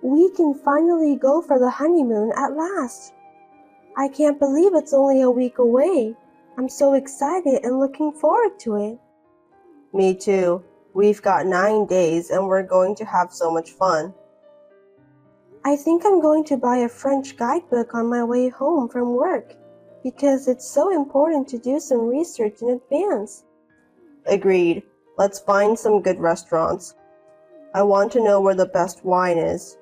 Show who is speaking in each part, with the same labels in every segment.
Speaker 1: We can finally go for the honeymoon at last. I can't believe it's only a week away. I'm so excited and looking forward to it.
Speaker 2: Me too. We've got 9 days and we're going to have so much fun.
Speaker 1: I think I'm going to buy a French guidebook on my way home from work because it's so important to do some research in advance.
Speaker 2: Agreed. Let's find some good restaurants. I want to know where the best wine is.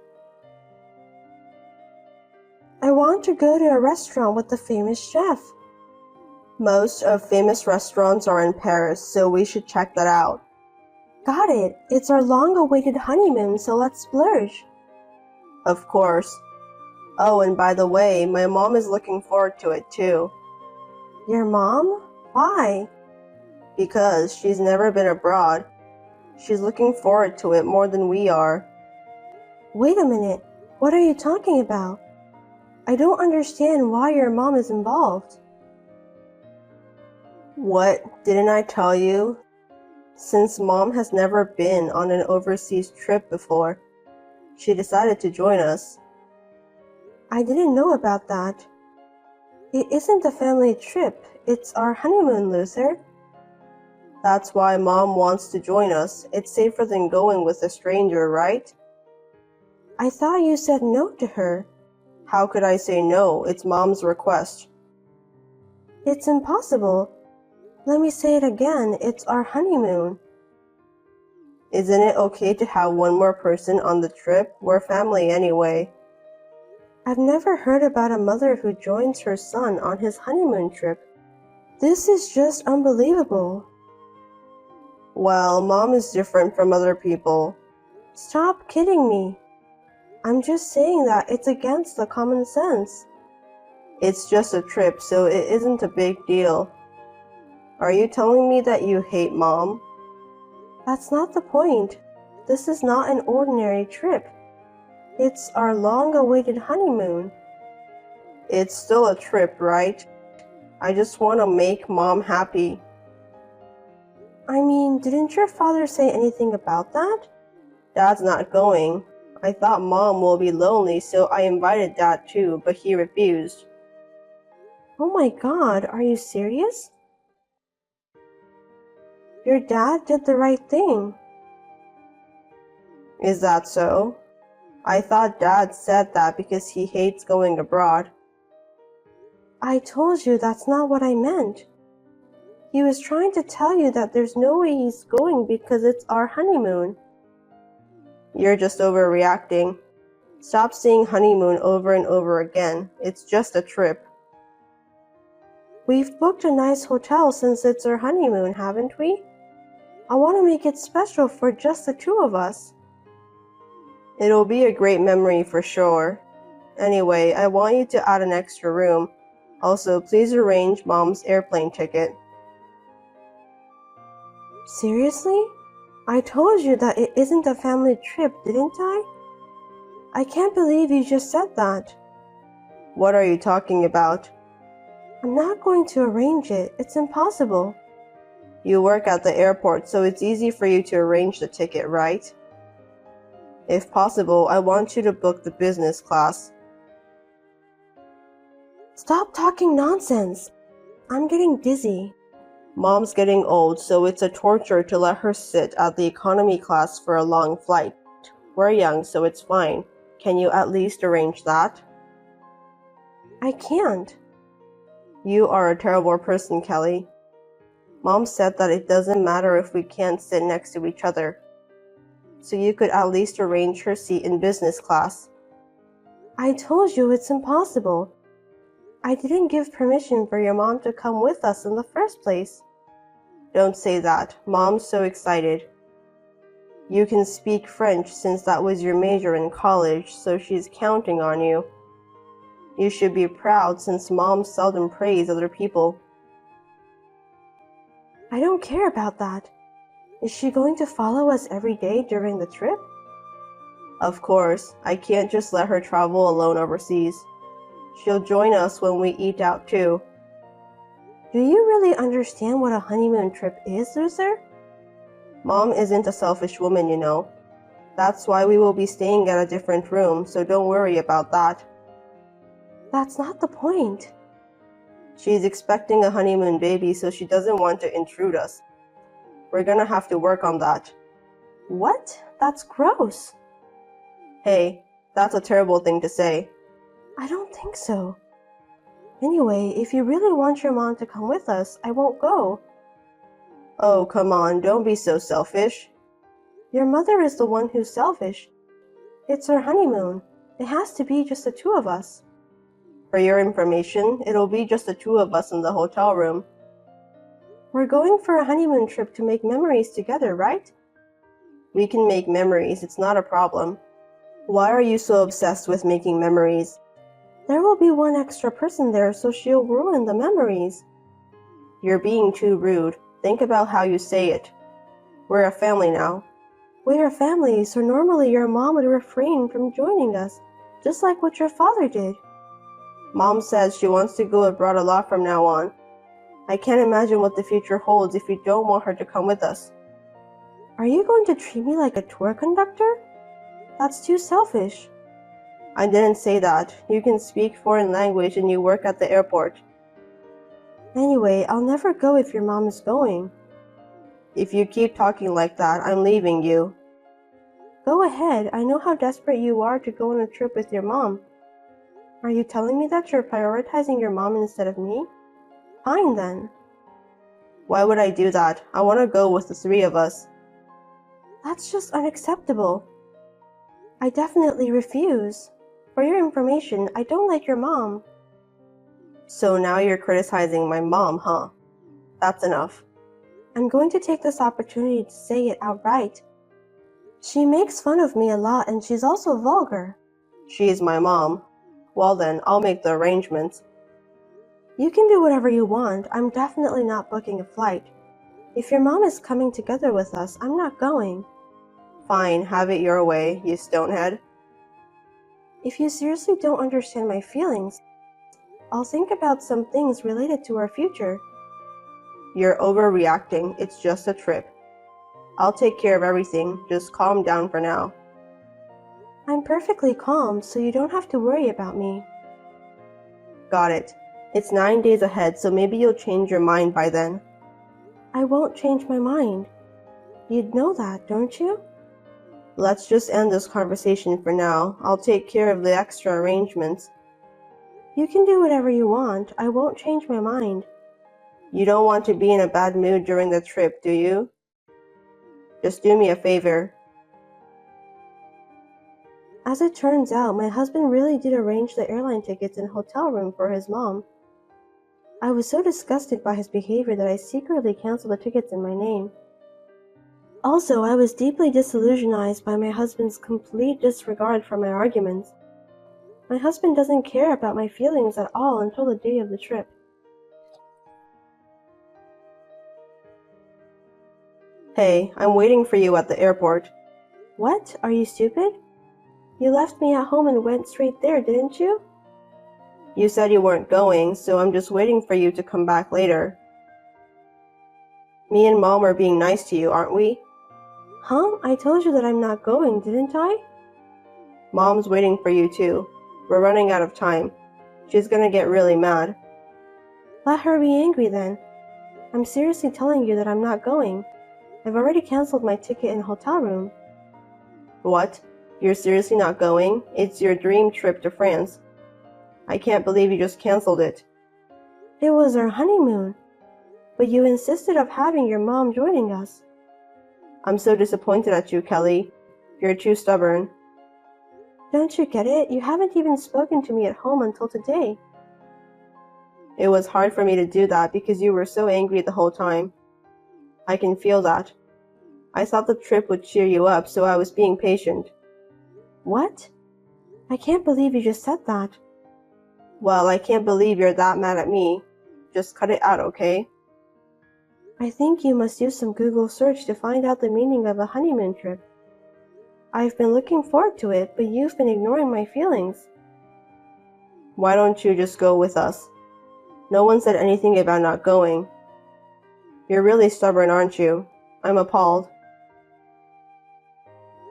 Speaker 1: I want to go to a restaurant with a famous chef.
Speaker 2: Most of famous restaurants are in Paris, so we should check that out.
Speaker 1: Got it. It's our long-awaited honeymoon, so let's splurge.
Speaker 2: Of course. Oh, and by the way, my mom is looking forward to it too.
Speaker 1: Your mom? Why?
Speaker 2: Because she's never been abroad. She's looking forward to it more than we are.
Speaker 1: Wait a minute. What are you talking about? I don't understand why your mom is involved.
Speaker 2: What? Didn't I tell you? Since Mom has never been on an overseas trip before, she decided to join us.
Speaker 1: I didn't know about that. It isn't a family trip, it's our honeymoon, Luther.
Speaker 2: That's why Mom wants to join us. It's safer than going with a stranger, right?
Speaker 1: I thought you said no to her.
Speaker 2: How could I say no? It's Mom's request.
Speaker 1: It's impossible. Let me say it again, it's our honeymoon.
Speaker 2: Isn't it okay to have one more person on the trip? We're family anyway.
Speaker 1: I've never heard about a mother who joins her son on his honeymoon trip. This is just unbelievable.
Speaker 2: Well, Mom is different from other people.
Speaker 1: Stop kidding me. I'm just saying that it's against the common sense.
Speaker 2: It's just a trip, so it isn't a big deal. Are you telling me that you hate Mom?
Speaker 1: That's not the point. This is not an ordinary trip. It's our long-awaited honeymoon.
Speaker 2: It's still a trip, right? I just want to make Mom happy.
Speaker 1: I mean, didn't your father say anything about that?
Speaker 2: Dad's not going. I thought Mom will be lonely, so I invited Dad too, but he refused.
Speaker 1: Oh my God, are you serious? Your dad did the right thing.
Speaker 2: Is that so? I thought Dad said that because he hates going abroad.
Speaker 1: I told you that's not what I meant. He was trying to tell you that there's no way he's going because it's our honeymoon.
Speaker 2: You're just overreacting. Stop saying honeymoon over and over again. It's just a trip.
Speaker 1: We've booked a nice hotel since it's our honeymoon, haven't we? I want to make it special for just the two of us.
Speaker 2: It'll be a great memory for sure. Anyway, I want you to add an extra room. Also, please arrange Mom's airplane ticket.
Speaker 1: Seriously? I told you that it isn't a family trip, didn't I? I can't believe you just said that.
Speaker 2: What are you talking about?
Speaker 1: I'm not going to arrange it. It's impossible.
Speaker 2: You work at the airport, so it's easy for you to arrange the ticket, right? If possible, I want you to book the business class.
Speaker 1: Stop talking nonsense. I'm getting dizzy.
Speaker 2: Mom's getting old, so it's a torture to let her sit at the economy class for a long flight. We're young, so it's fine. Can you at least arrange that?
Speaker 1: I can't.
Speaker 2: You are a terrible person, Kelly. Mom said that it doesn't matter if we can't sit next to each other. So you could at least arrange her seat in business class.
Speaker 1: I told you it's impossible. I didn't give permission for your mom to come with us in the first place.
Speaker 2: Don't say that. Mom's so excited. You can speak French since that was your major in college, so she's counting on you. You should be proud since Mom seldom praise other people.
Speaker 1: I don't care about that. Is she going to follow us every day during the trip?
Speaker 2: Of course, I can't just let her travel alone overseas. She'll join us when we eat out too.
Speaker 1: Do you really understand what a honeymoon trip is, Luther?
Speaker 2: Mom isn't a selfish woman, you know. That's why we will be staying at a different room, so don't worry about that.
Speaker 1: That's not the point.
Speaker 2: She's expecting a honeymoon baby, so she doesn't want to intrude us. We're gonna have to work on that.
Speaker 1: What? That's gross.
Speaker 2: Hey, that's a terrible thing to say.
Speaker 1: I don't think so. Anyway, if you really want your mom to come with us, I won't go.
Speaker 2: Oh, come on, don't be so selfish.
Speaker 1: Your mother is the one who's selfish. It's our honeymoon. It has to be just the two of us.
Speaker 2: For your information, it'll be just the two of us in the hotel room.
Speaker 1: We're going for a honeymoon trip to make memories together, right?
Speaker 2: We can make memories, it's not a problem. Why are you so obsessed with making memories?
Speaker 1: There will be one extra person there, so she'll ruin the memories.
Speaker 2: You're being too rude. Think about how you say it. We're a family now.
Speaker 1: We're a family, so normally your mom would refrain from joining us, just like what your father did.
Speaker 2: Mom says she wants to go abroad a lot from now on. I can't imagine what the future holds if you don't want her to come with us.
Speaker 1: Are you going to treat me like a tour conductor? That's too selfish.
Speaker 2: I didn't say that. You can speak foreign language and you work at the airport.
Speaker 1: Anyway, I'll never go if your mom is going.
Speaker 2: If you keep talking like that, I'm leaving you.
Speaker 1: Go ahead, I know how desperate you are to go on a trip with your mom. Are you telling me that you're prioritizing your mom instead of me? Fine then.
Speaker 2: Why would I do that? I want to go with the three of us.
Speaker 1: That's just unacceptable. I definitely refuse. For your information, I don't like your mom.
Speaker 2: So now you're criticizing my mom, huh? That's enough.
Speaker 1: I'm going to take this opportunity to say it outright. She makes fun of me a lot and she's also vulgar.
Speaker 2: She is my mom. Well then, I'll make the arrangements.
Speaker 1: You can do whatever you want. I'm definitely not booking a flight. If your mom is coming together with us, I'm not going.
Speaker 2: Fine, have it your way, you stonehead.
Speaker 1: If you seriously don't understand my feelings, I'll think about some things related to our future.
Speaker 2: You're overreacting. It's just a trip. I'll take care of everything. Just calm down for now.
Speaker 1: I'm perfectly calm, so you don't have to worry about me.
Speaker 2: Got it. It's 9 days ahead, so maybe you'll change your mind by then.
Speaker 1: I won't change my mind. You'd know that, don't you?
Speaker 2: Let's just end this conversation for now. I'll take care of the extra arrangements.
Speaker 1: You can do whatever you want. I won't change my mind.
Speaker 2: You don't want to be in a bad mood during the trip, do you? Just do me a favor.
Speaker 1: As it turns out, my husband really did arrange the airline tickets and hotel room for his mom. I was so disgusted by his behavior that I secretly canceled the tickets in my name. Also, I was deeply disillusionized by my husband's complete disregard for my arguments. My husband doesn't care about my feelings at all until the day of the trip.
Speaker 2: Hey, I'm waiting for you at the airport.
Speaker 1: What? Are you stupid? You left me at home and went straight there, didn't you?
Speaker 2: You said you weren't going, so I'm just waiting for you to come back later. Me and Mom are being nice to you, aren't we?
Speaker 1: Huh? I told you that I'm not going, didn't I?
Speaker 2: Mom's waiting for you too. We're running out of time. She's gonna get really mad.
Speaker 1: Let her be angry then. I'm seriously telling you that I'm not going. I've already canceled my ticket and hotel room.
Speaker 2: What? You're seriously not going? It's your dream trip to France. I can't believe you just canceled it.
Speaker 1: It was our honeymoon. But you insisted of having your mom joining us.
Speaker 2: I'm so disappointed at you, Kelly. You're too stubborn.
Speaker 1: Don't you get it? You haven't even spoken to me at home until today.
Speaker 2: It was hard for me to do that because you were so angry the whole time. I can feel that. I thought the trip would cheer you up, so I was being patient.
Speaker 1: What? I can't believe you just said that.
Speaker 2: Well, I can't believe you're that mad at me. Just cut it out, okay?
Speaker 1: I think you must do some Google search to find out the meaning of a honeymoon trip. I've been looking forward to it, but you've been ignoring my feelings.
Speaker 2: Why don't you just go with us? No one said anything about not going. You're really stubborn, aren't you? I'm appalled.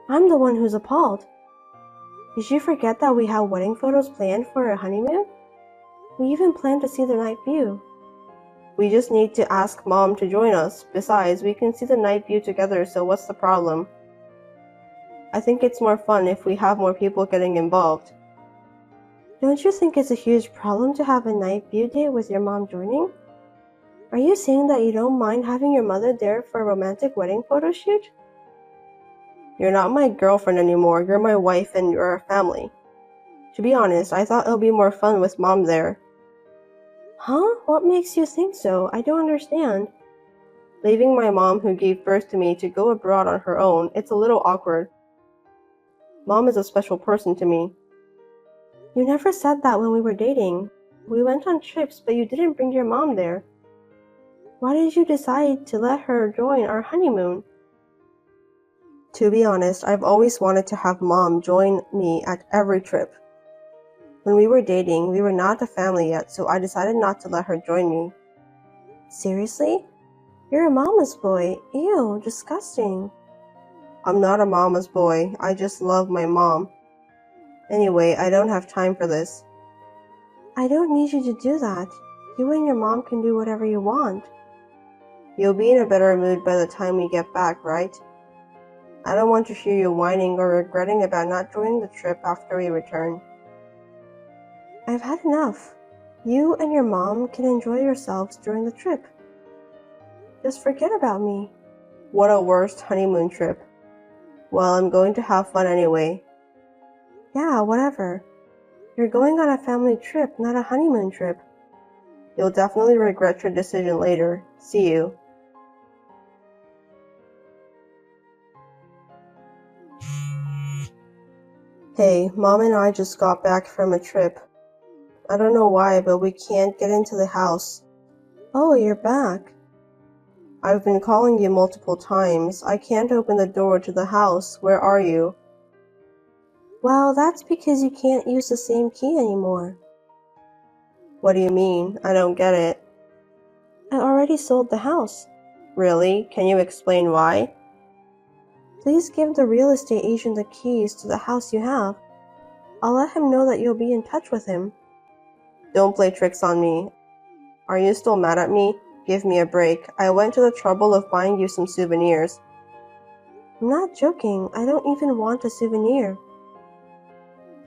Speaker 1: I'm the one who's appalled. Did you forget that we have wedding photos planned for our honeymoon? We even planned to see the night view.
Speaker 2: We just need to ask Mom to join us. Besides, we can see the night view together, so what's the problem? I think it's more fun if we have more people getting involved.
Speaker 1: Don't you think it's a huge problem to have a night view date with your mom joining? Are you saying that you don't mind having your mother there for a romantic wedding photo shoot?
Speaker 2: You're not my girlfriend anymore, you're my wife and you're our family. To be honest, I thought it would be more fun with Mom there.
Speaker 1: Huh? What makes you think so? I don't understand.
Speaker 2: Leaving my mom who gave birth to me to go abroad on her own, it's a little awkward. Mom is a special person to me.
Speaker 1: You never said that when we were dating. We went on trips, but you didn't bring your mom there. Why did you decide to let her join our honeymoon?
Speaker 2: To be honest, I've always wanted to have Mom join me at every trip. When we were dating, we were not a family yet, so I decided not to let her join me.
Speaker 1: Seriously? You're a mama's boy. Ew, disgusting.
Speaker 2: I'm not a mama's boy, I just love my mom. Anyway, I don't have time for this.
Speaker 1: I don't need you to do that. You and your mom can do whatever you want.
Speaker 2: You'll be in a better mood by the time we get back, right? I don't want to hear you whining or regretting about not joining the trip after we return.
Speaker 1: I've had enough. You and your mom can enjoy yourselves during the trip. Just forget about me.
Speaker 2: What a worst honeymoon trip. Well, I'm going to have fun anyway.
Speaker 1: Yeah, whatever. You're going on a family trip, not a honeymoon trip.
Speaker 2: You'll definitely regret your decision later. See you. Hey, Mom and I just got back from a trip. I don't know why, but we can't get into the house.
Speaker 1: Oh, you're back.
Speaker 2: I've been calling you multiple times. I can't open the door to the house. Where are you?
Speaker 1: Well, that's because you can't use the same key anymore.
Speaker 2: What do you mean? I don't get it.
Speaker 1: I already sold the house.
Speaker 2: Really? Can you explain why?
Speaker 1: Please give the real estate agent the keys to the house you have. I'll let him know that you'll be in touch with him.
Speaker 2: Don't play tricks on me. Are you still mad at me? Give me a break. I went to the trouble of buying you some souvenirs.
Speaker 1: I'm not joking. I don't even want a souvenir.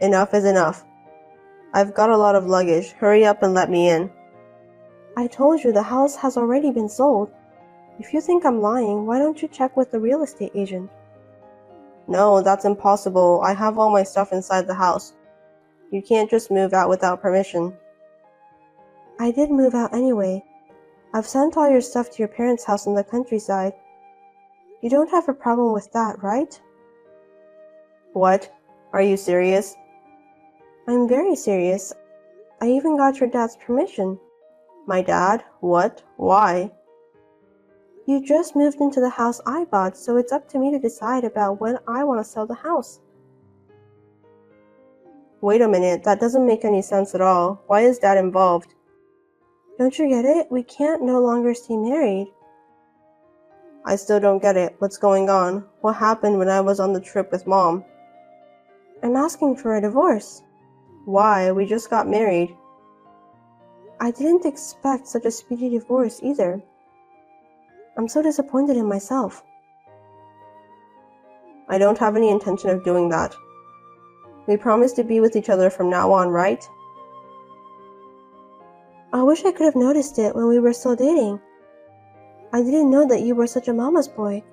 Speaker 2: Enough is enough. I've got a lot of luggage. Hurry up and let me in.
Speaker 1: I told you the house has already been sold. If you think I'm lying, why don't you check with the real estate agent?
Speaker 2: No, that's impossible. I have all my stuff inside the house. You can't just move out without permission.
Speaker 1: I did move out anyway. I've sent all your stuff to your parents' house in the countryside. You don't have a problem with that, right?
Speaker 2: What? Are you serious?
Speaker 1: I'm very serious. I even got your dad's permission.
Speaker 2: My dad? What? Why?
Speaker 1: You just moved into the house I bought, so it's up to me to decide about when I want to sell the house.
Speaker 2: Wait a minute, that doesn't make any sense at all. Why is Dad involved?
Speaker 1: Don't you get it? We can't no longer stay married.
Speaker 2: I still don't get it. What's going on? What happened when I was on the trip with Mom?
Speaker 1: I'm asking for a divorce.
Speaker 2: Why? We just got married.
Speaker 1: I didn't expect such a speedy divorce either. I'm so disappointed in myself.
Speaker 2: I don't have any intention of doing that. We promised to be with each other from now on, right?
Speaker 1: I wish I could have noticed it when we were still dating. I didn't know that you were such a mama's boy.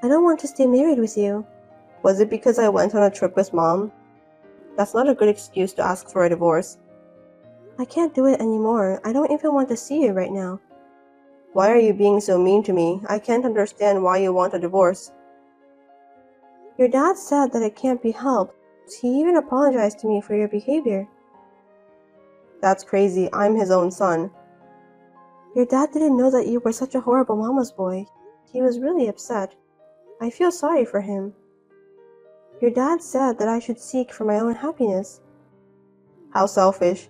Speaker 1: I don't want to stay married with you.
Speaker 2: Was it because I went on a trip with Mom? That's not a good excuse to ask for a divorce.
Speaker 1: I can't do it anymore. I don't even want to see you right now.
Speaker 2: Why are you being so mean to me? I can't understand why you want a divorce.
Speaker 1: Your dad said that it can't be helped. He even apologized to me for your behavior.
Speaker 2: That's crazy. I'm his own son.
Speaker 1: Your dad didn't know that you were such a horrible mama's boy. He was really upset. I feel sorry for him. Your dad said that I should seek for my own happiness.
Speaker 2: How selfish.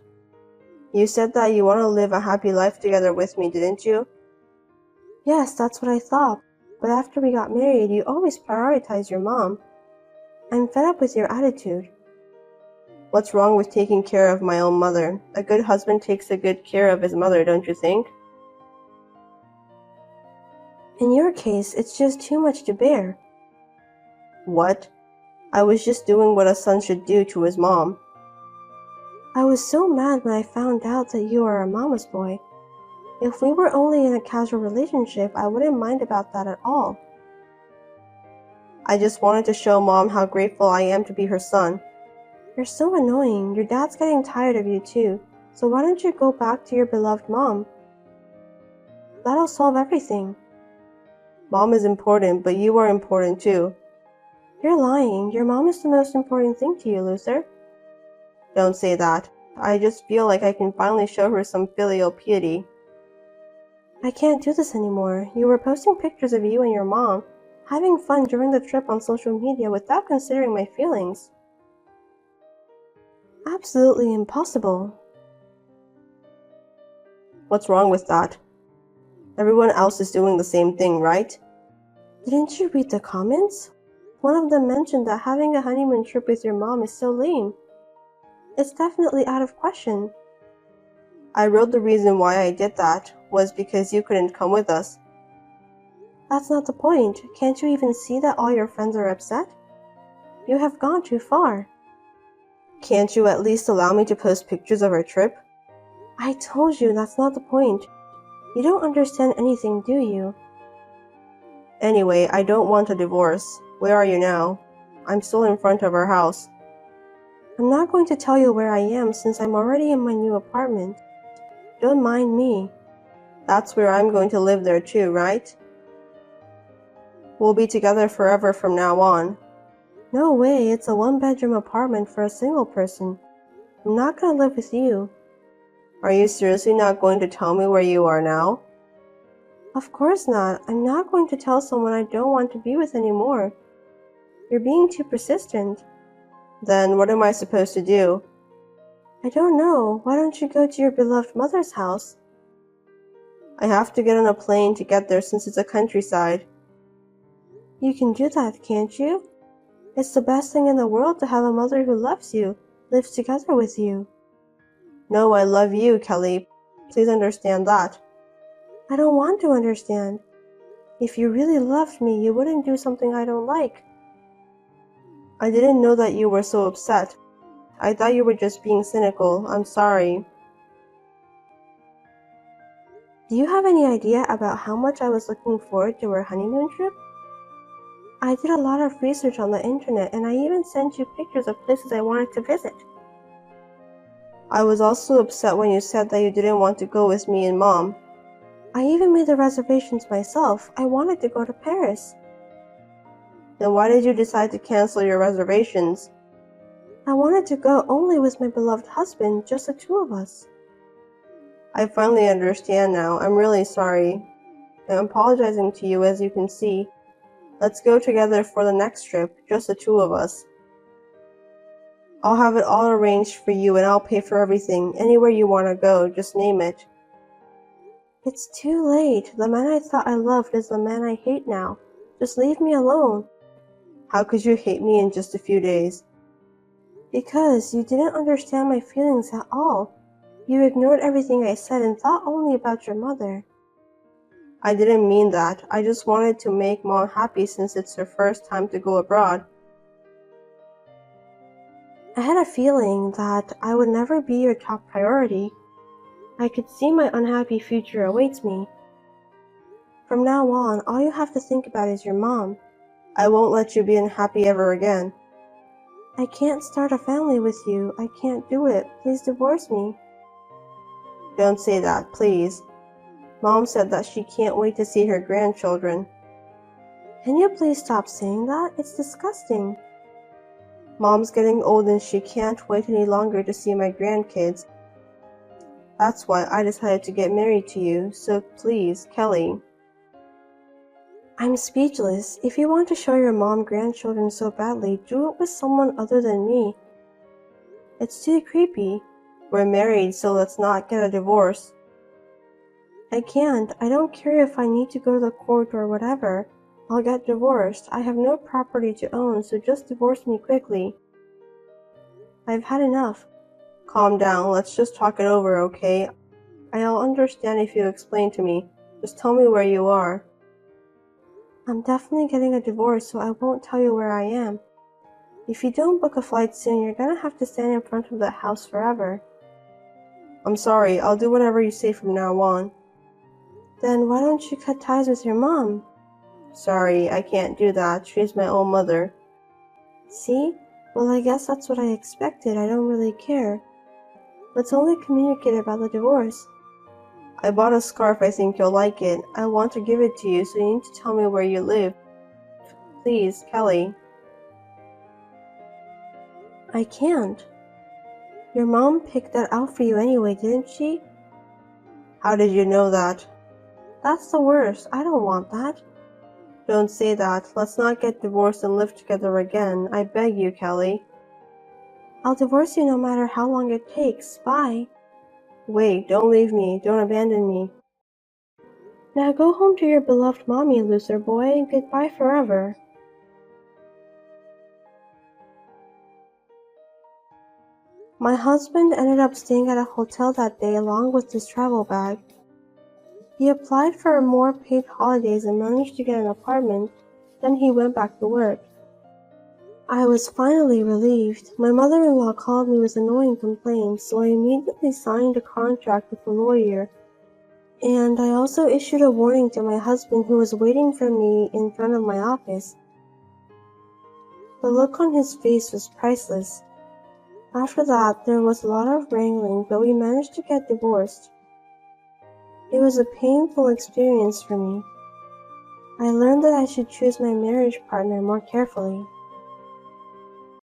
Speaker 2: You said that you want to live a happy life together with me, didn't you?
Speaker 1: Yes, that's what I thought. But after we got married, you always prioritized your mom. I'm fed up with your attitude.
Speaker 2: What's wrong with taking care of my own mother? A good husband takes a good care of his mother, don't you think?
Speaker 1: In your case, it's just too much to bear.
Speaker 2: What? I was just doing what a son should do to his mom.
Speaker 1: I was so mad when I found out that you are a mama's boy. If we were only in a casual relationship, I wouldn't mind about that at all.
Speaker 2: I just wanted to show Mom how grateful I am to be her son.
Speaker 1: You're so annoying. Your dad's getting tired of you too. So why don't you go back to your beloved mom? That'll solve everything.
Speaker 2: Mom is important, but you are important too.
Speaker 1: You're lying. Your mom is the most important thing to you, loser.
Speaker 2: Don't say that. I just feel like I can finally show her some filial piety.
Speaker 1: I can't do this anymore. You were posting pictures of you and your mom having fun during the trip on social media without considering my feelings. Absolutely impossible.
Speaker 2: What's wrong with that? Everyone else is doing the same thing, right?
Speaker 1: Didn't you read the comments? One of them mentioned that having a honeymoon trip with your mom is so lame. It's definitely out of question.
Speaker 2: I wrote the reason why I did that was because you couldn't come with us.
Speaker 1: That's not the point. Can't you even see that all your friends are upset? You have gone too far.
Speaker 2: Can't you at least allow me to post pictures of our trip?
Speaker 1: I told you that's not the point. You don't understand anything, do you?
Speaker 2: Anyway, I don't want a divorce. Where are you now? I'm still in front of our house.
Speaker 1: I'm not going to tell you where I am since I'm already in my new apartment. Don't mind me.
Speaker 2: That's where I'm going to live there too, right? We'll be together forever from now on.
Speaker 1: No way, it's a one-bedroom apartment for a single person. I'm not gonna live with you.
Speaker 2: Are you seriously not going to tell me where you are now?
Speaker 1: Of course not. I'm not going to tell someone I don't want to be with anymore. You're being too persistent.
Speaker 2: Then what am I supposed to do?
Speaker 1: I don't know. Why don't you go to your beloved mother's house?
Speaker 2: I have to get on a plane to get there since it's a countryside.
Speaker 1: You can do that, can't you? It's the best thing in the world to have a mother who loves you, lives together with you.
Speaker 2: No, I love you, Kelly. Please understand that.
Speaker 1: I don't want to understand. If you really loved me, you wouldn't do something I don't like.
Speaker 2: I didn't know that you were so upset. I thought you were just being cynical. I'm sorry.
Speaker 1: Do you have any idea about how much I was looking forward to our honeymoon trip? I did a lot of research on the internet and I even sent you pictures of places I wanted to visit.
Speaker 2: I was also upset when you said that you didn't want to go with me and Mom.
Speaker 1: I even made the reservations myself. I wanted to go to Paris.
Speaker 2: Then why did you decide to cancel your reservations?
Speaker 1: I wanted to go only with my beloved husband, just the two of us.
Speaker 2: I finally understand now. I'm really sorry. I'm apologizing to you, as you can see. Let's go together for the next trip, just the two of us. I'll have it all arranged for you and I'll pay for everything. Anywhere you want to go, just name it.
Speaker 1: It's too late. The man I thought I loved is the man I hate now. Just leave me alone.
Speaker 2: How could you hate me in just a few days?
Speaker 1: Because you didn't understand my feelings at all. You ignored everything I said and thought only about your mother.
Speaker 2: I didn't mean that. I just wanted to make Mom happy since it's her first time to go abroad.
Speaker 1: I had a feeling that I would never be your top priority. I could see my unhappy future awaits me. From now on, all you have to think about is your mom.
Speaker 2: I won't let you be unhappy ever again.
Speaker 1: I can't start a family with you. I can't do it. Please divorce me.
Speaker 2: Don't say that, please. Mom said that she can't wait to see her grandchildren.
Speaker 1: Can you please stop saying that? It's disgusting.
Speaker 2: Mom's getting old and she can't wait any longer to see my grandkids. That's why I decided to get married to you, so please, Kelly.
Speaker 1: I'm speechless. If you want to show your mom grandchildren so badly, do it with someone other than me. It's too creepy.
Speaker 2: We're married, so let's not get a divorce.
Speaker 1: I can't. I don't care if I need to go to the court or whatever. I'll get divorced. I have no property to own, so just divorce me quickly. I've had enough.
Speaker 2: Calm down, let's just talk it over, okay? I'll understand if you explain to me. Just tell me where you are.
Speaker 1: I'm definitely getting a divorce, so I won't tell you where I am. If you don't book a flight soon, you're gonna have to stand in front of that house forever.
Speaker 2: I'm sorry, I'll do whatever you say from now on.
Speaker 1: Then why don't you cut ties with your mom?
Speaker 2: Sorry, I can't do that. She's my own mother.
Speaker 1: See? Well, I guess that's what I expected. I don't really care. Let's only communicate about the divorce.
Speaker 2: I bought a scarf, I think you'll like it. I want to give it to you, so you need to tell me where you live. Please, Kelly.
Speaker 1: I can't. Your mom picked that out for you anyway, didn't she?
Speaker 2: How did you know that?
Speaker 1: That's the worst. I don't want that.
Speaker 2: Don't say that. Let's not get divorced and live together again. I beg you, Kelly.
Speaker 1: I'll divorce you no matter how long it takes. Bye.
Speaker 2: Wait, don't leave me. Don't abandon me.
Speaker 1: Now go home to your beloved mommy, loser boy, and goodbye forever. My husband ended up staying at a hotel that day along with his travel bag. He applied for more paid holidays and managed to get an apartment, then he went back to work. I was finally relieved. My mother-in-law called me with annoying complaints, so I immediately signed a contract with a lawyer, and I also issued a warning to my husband who was waiting for me in front of my office. The look on his face was priceless. After that, there was a lot of wrangling, but we managed to get divorced. It was a painful experience for me. I learned that I should choose my marriage partner more carefully.